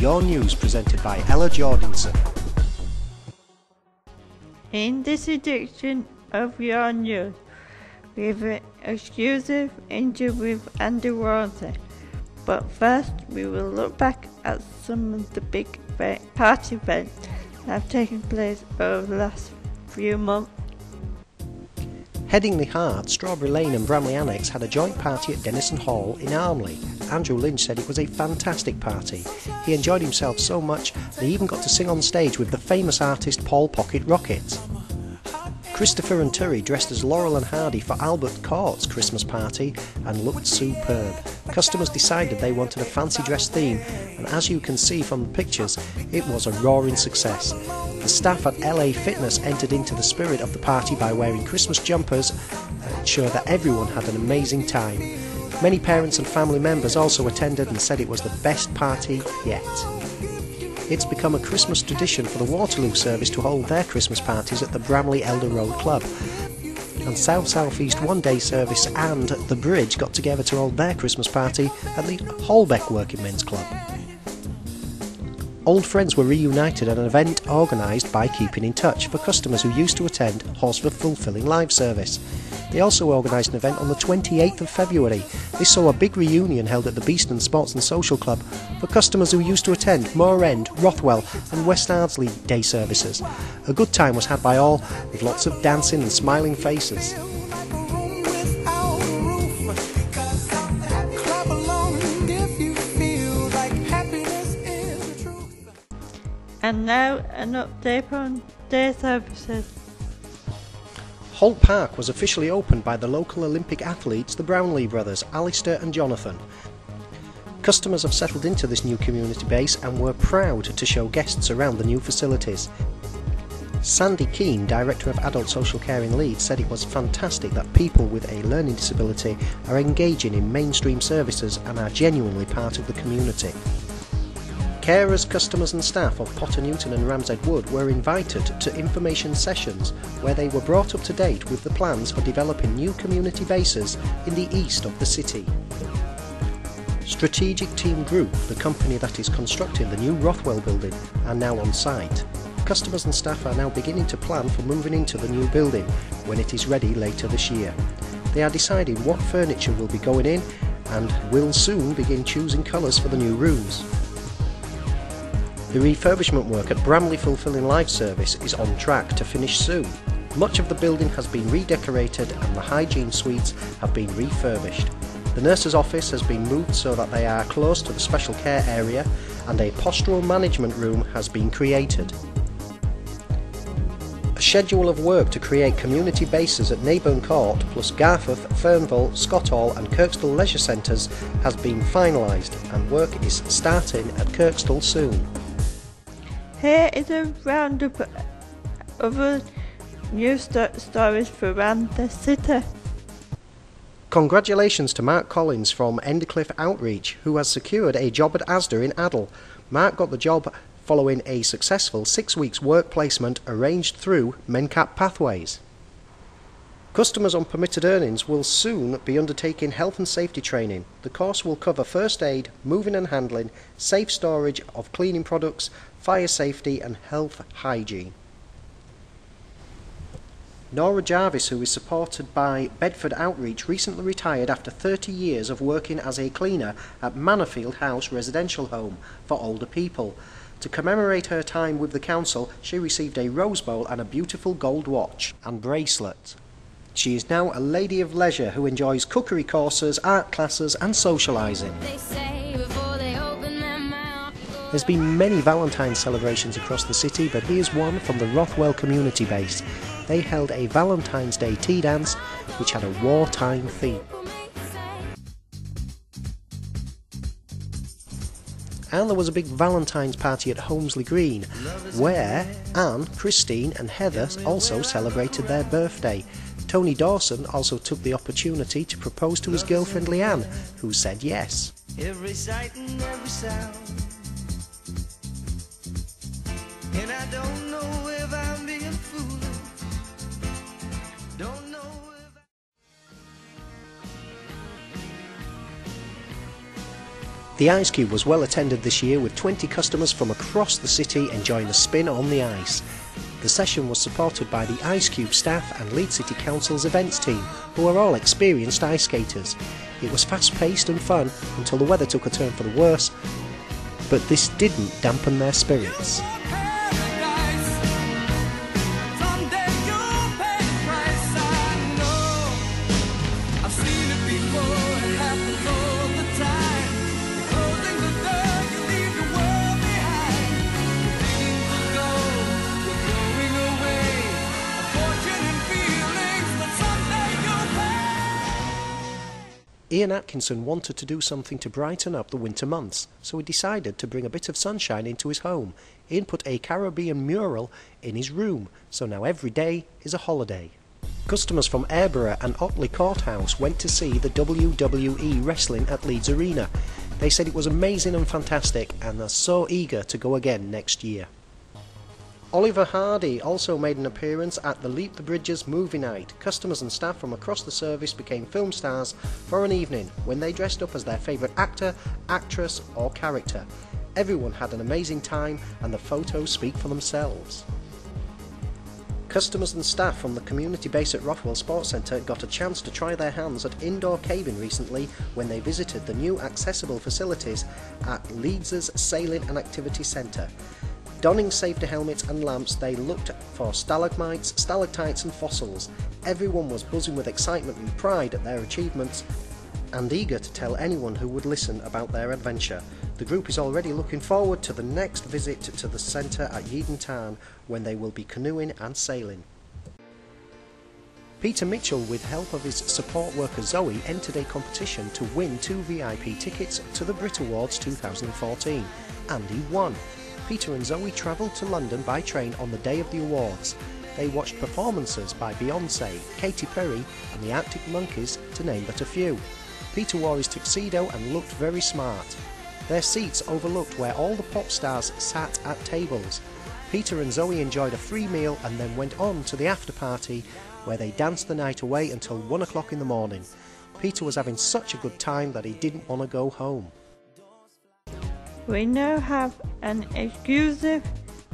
Your News, presented by Ella Jordanson. In this edition of Your News, we have an exclusive interview with Andy Worthing. But first, we will look back at some of the big party events that have taken place over the last few months. Headingley Heart, Strawberry Lane and Bramley Annex had a joint party at Denison Hall in Armley. Andrew Lynch said it was a fantastic party. He enjoyed himself so much that he even got to sing on stage with the famous artist Paul Pocket Rocket. Christopher and Terry dressed as Laurel and Hardy for Albert Court's Christmas party and looked superb. Customers decided they wanted a fancy dress theme, and as you can see from the pictures, it was a roaring success. The staff at LA Fitness entered into the spirit of the party by wearing Christmas jumpers and ensured that everyone had an amazing time. Many parents and family members also attended and said it was the best party yet. It's become a Christmas tradition for the Waterloo service to hold their Christmas parties at the Bramley Elder Road Club. And South South East One Day Service and The Bridge got together to hold their Christmas party at the Holbeck Working Men's Club. Old friends were reunited at an event organised by Keeping in Touch for customers who used to attend Horsforth Fulfilling Live service. They also organised an event on the 28th of February. This saw a big reunion held at the Beeston Sports and Social Club for customers who used to attend Moor End, Rothwell and West Ardsley day services. A good time was had by all, with lots of dancing and smiling faces. And now an update on day services. Holt Park was officially opened by the local Olympic athletes, the Brownlee brothers, Alistair and Jonathan. Customers have settled into this new community base and were proud to show guests around the new facilities. Sandy Keane, Director of Adult Social Care in Leeds, said it was fantastic that people with a learning disability are engaging in mainstream services and are genuinely part of the community. Carers, customers and staff of Potter Newton and Ramshead Wood were invited to information sessions where they were brought up to date with the plans for developing new community bases in the east of the city. Strategic Team Group, the company that is constructing the new Rothwell building, are now on site. Customers and staff are now beginning to plan for moving into the new building when it is ready later this year. They are deciding what furniture will be going in and will soon begin choosing colours for the new rooms. The refurbishment work at Bramley Fulfilling Live service is on track to finish soon. Much of the building has been redecorated and the hygiene suites have been refurbished. The nurse's office has been moved so that they are close to the special care area, and a postural management room has been created. A schedule of work to create community bases at Neyburn Court plus Garforth, Fernville, Scotthall and Kirkstall leisure centres has been finalised, and work is starting at Kirkstall soon. Here is a roundup of other news stories from around the city. Congratulations to Mark Collins from Endercliff Outreach, who has secured a job at Asda in Adel. Mark got the job following a successful 6 weeks work placement arranged through Mencap Pathways. Customers on permitted earnings will soon be undertaking health and safety training. The course will cover first aid, moving and handling, safe storage of cleaning products, fire safety and health hygiene. Nora Jarvis, who is supported by Bedford Outreach, recently retired after 30 years of working as a cleaner at Manorfield House Residential Home for older people. To commemorate her time with the council, she received a rose bowl and a beautiful gold watch and bracelet. She is now a lady of leisure who enjoys cookery courses, art classes and socialising. There's been many Valentine's celebrations across the city, but here's one from the Rothwell community base. They held a Valentine's Day tea dance which had a wartime theme. And there was a big Valentine's party at Holmesley Green, where Anne, Christine and Heather also celebrated their birthday. Tony Dawson also took the opportunity to propose to his girlfriend Leanne, who said yes. Every sight and every sound. And I don't know if I'm being foolish. Don't know if The Ice Cube was well attended this year with 20 customers from across the city enjoying a spin on the ice. The session was supported by the Ice Cube staff and Leeds City Council's events team, who are all experienced ice skaters. It was fast-paced and fun until the weather took a turn for the worse, but this didn't dampen their spirits. Ian Atkinson wanted to do something to brighten up the winter months, so he decided to bring a bit of sunshine into his home. Ian put a Caribbean mural in his room, so now every day is a holiday. Customers from Aireborough and Otley Courthouse went to see the WWE wrestling at Leeds Arena. They said it was amazing and fantastic and are so eager to go again next year. Oliver Hardy also made an appearance at the Leap the Bridges movie night. Customers and staff from across the service became film stars for an evening when they dressed up as their favourite actor, actress or character. Everyone had an amazing time and the photos speak for themselves. Customers and staff from the community base at Rothwell Sports Centre got a chance to try their hands at indoor caving recently when they visited the new accessible facilities at Leeds' Sailing and Activity Centre. Donning safety helmets and lamps, they looked for stalagmites, stalactites and fossils. Everyone was buzzing with excitement and pride at their achievements and eager to tell anyone who would listen about their adventure. The group is already looking forward to the next visit to the centre at Yeadon Tarn when they will be canoeing and sailing. Peter Mitchell, with help of his support worker Zoe, entered a competition to win 2 VIP tickets to the Brit Awards 2014, and he won. Peter and Zoe travelled to London by train on the day of the awards. They watched performances by Beyoncé, Katy Perry and the Arctic Monkeys, to name but a few. Peter wore his tuxedo and looked very smart. Their seats overlooked where all the pop stars sat at tables. Peter and Zoe enjoyed a free meal and then went on to the after party where they danced the night away until 1 o'clock in the morning. Peter was having such a good time that he didn't want to go home. We now have an exclusive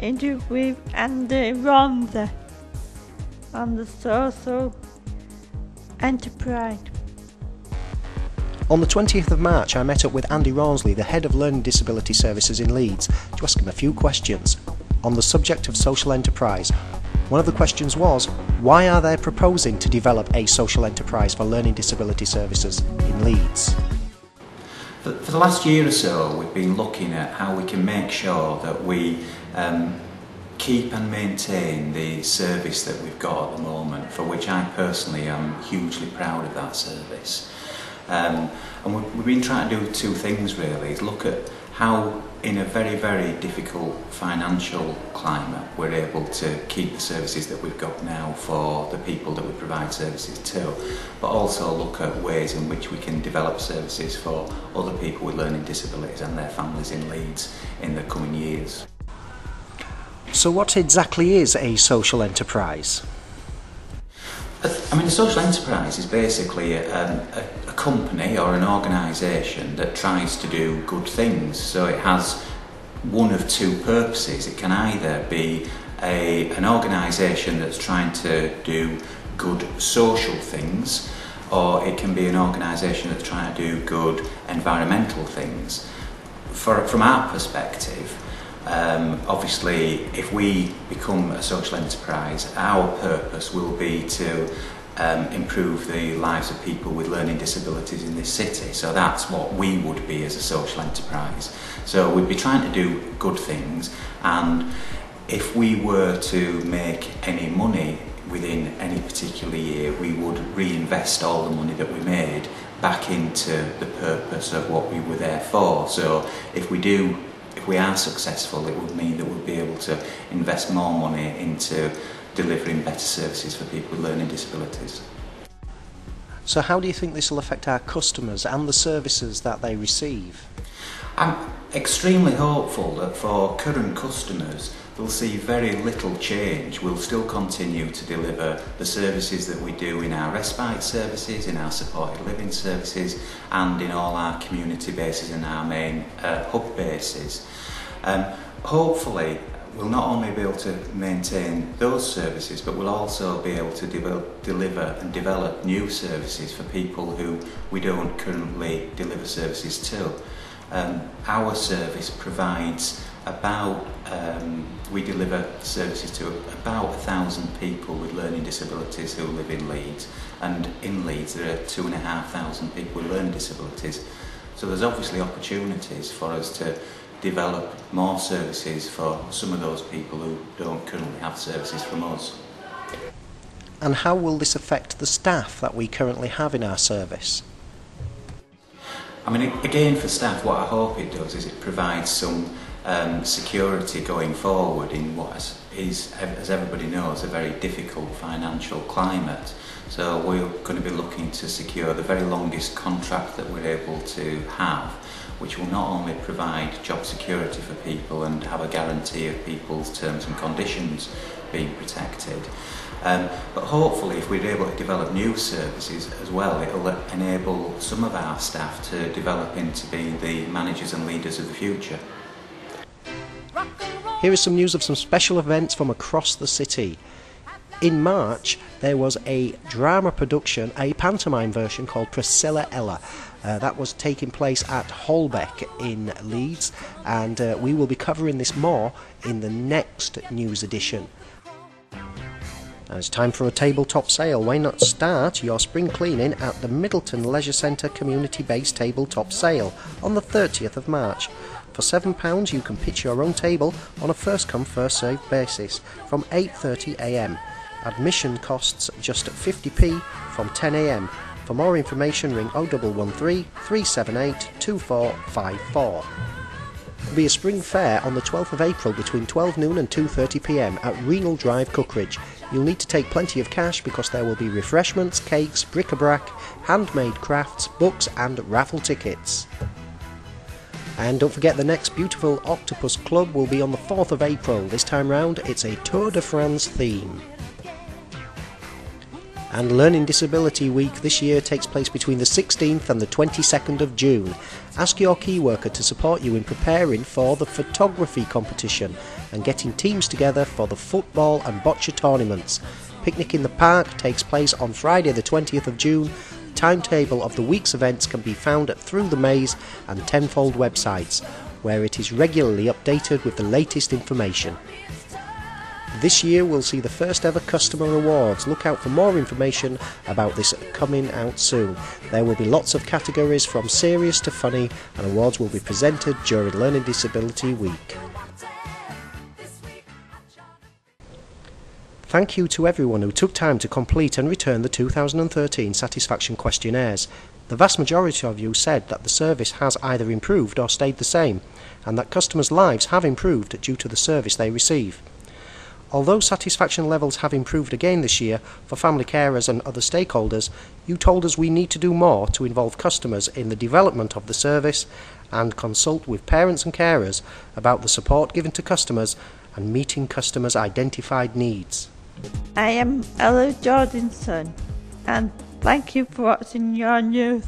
interview with Andy Ronza on the Social Enterprise. On the 20th of March I met up with Andy Rawnsley, the Head of Learning Disability Services in Leeds, to ask him a few questions on the subject of social enterprise. One of the questions was, why are they proposing to develop a social enterprise for learning disability services in Leeds? For the last year or so, we've been looking at how we can make sure that we keep and maintain the service that we've got at the moment, for which I personally am hugely proud of that service. And we've been trying to do two things really, is look at how in a very, very difficult financial climate we're able to keep the services that we've got now for the people that we provide services to, but also look at ways in which we can develop services for other people with learning disabilities and their families in Leeds in the coming years. So what exactly is a social enterprise? I mean, a social enterprise is basically a company or an organisation that tries to do good things. So it has one of two purposes. It can either be an organisation that's trying to do good social things, or it can be an organisation that's trying to do good environmental things. From our perspective, obviously, if we become a social enterprise, our purpose will be to improve the lives of people with learning disabilities in this city. So that's what we would be as a social enterprise. So we'd be trying to do good things, and if we were to make any money within any particular year, we would reinvest all the money that we made back into the purpose of what we were there for. So if we are successful, it would mean that we'll be able to invest more money into delivering better services for people with learning disabilities. So how do you think this will affect our customers and the services that they receive? I'm extremely hopeful that for current customers they'll see very little change. We'll still continue to deliver the services that we do in our respite services, in our supported living services, and in all our community bases and our main hub bases. Hopefully, we'll not only be able to maintain those services, but we'll also be able to deliver and develop new services for people who we don't currently deliver services to. Our service provides we deliver services to about 1,000 people with learning disabilities who live in Leeds, and in Leeds there are 2,500 people with learning disabilities. So there's obviously opportunities for us to develop more services for some of those people who don't currently have services from us. And how will this affect the staff that we currently have in our service? I mean, again, for staff, what I hope it does is it provides some security going forward in what is, as everybody knows, a very difficult financial climate. So we're going to be looking to secure the very longest contract that we're able to have, which will not only provide job security for people and have a guarantee of people's terms and conditions being protected, but hopefully if we're able to develop new services as well, it will enable some of our staff to develop into being the managers and leaders of the future. Here is some news of some special events from across the city. In March, there was a drama production, a pantomime version called Priscilla Ella. That was taking place at Holbeck in Leeds, and we will be covering this more in the next news edition. Now it's time for a tabletop sale. Why not start your spring cleaning at the Middleton Leisure Centre community-based tabletop sale on the 30th of March. For £7 you can pitch your own table on a first-come first-served basis from 8:30 a.m. Admission costs just 50p from 10 a.m. For more information ring 0113 378 2454. There will be a spring fair on the 12th of April between 12 noon and 2:30 p.m. at Renal Drive, Cookridge. You'll need to take plenty of cash because there will be refreshments, cakes, bric-a-brac, handmade crafts, books and raffle tickets. And don't forget, the next Beautiful Octopus Club will be on the 4th of April. This time round it's a Tour de France theme. And Learning Disability Week this year takes place between the 16th and the 22nd of June. Ask your key worker to support you in preparing for the photography competition and getting teams together for the football and bocce tournaments. Picnic in the Park takes place on Friday the 20th of June. The timetable of the week's events can be found at Through the Maze and Tenfold websites, where it is regularly updated with the latest information. This year we'll see the first ever customer awards. Look out for more information about this coming out soon. There will be lots of categories from serious to funny, and awards will be presented during Learning Disability Week. Thank you to everyone who took time to complete and return the 2013 satisfaction questionnaires. The vast majority of you said that the service has either improved or stayed the same, and that customers' lives have improved due to the service they receive. Although satisfaction levels have improved again this year for family carers and other stakeholders, you told us we need to do more to involve customers in the development of the service and consult with parents and carers about the support given to customers and meeting customers' identified needs. I am Ella Jordanson, and thank you for watching Your News.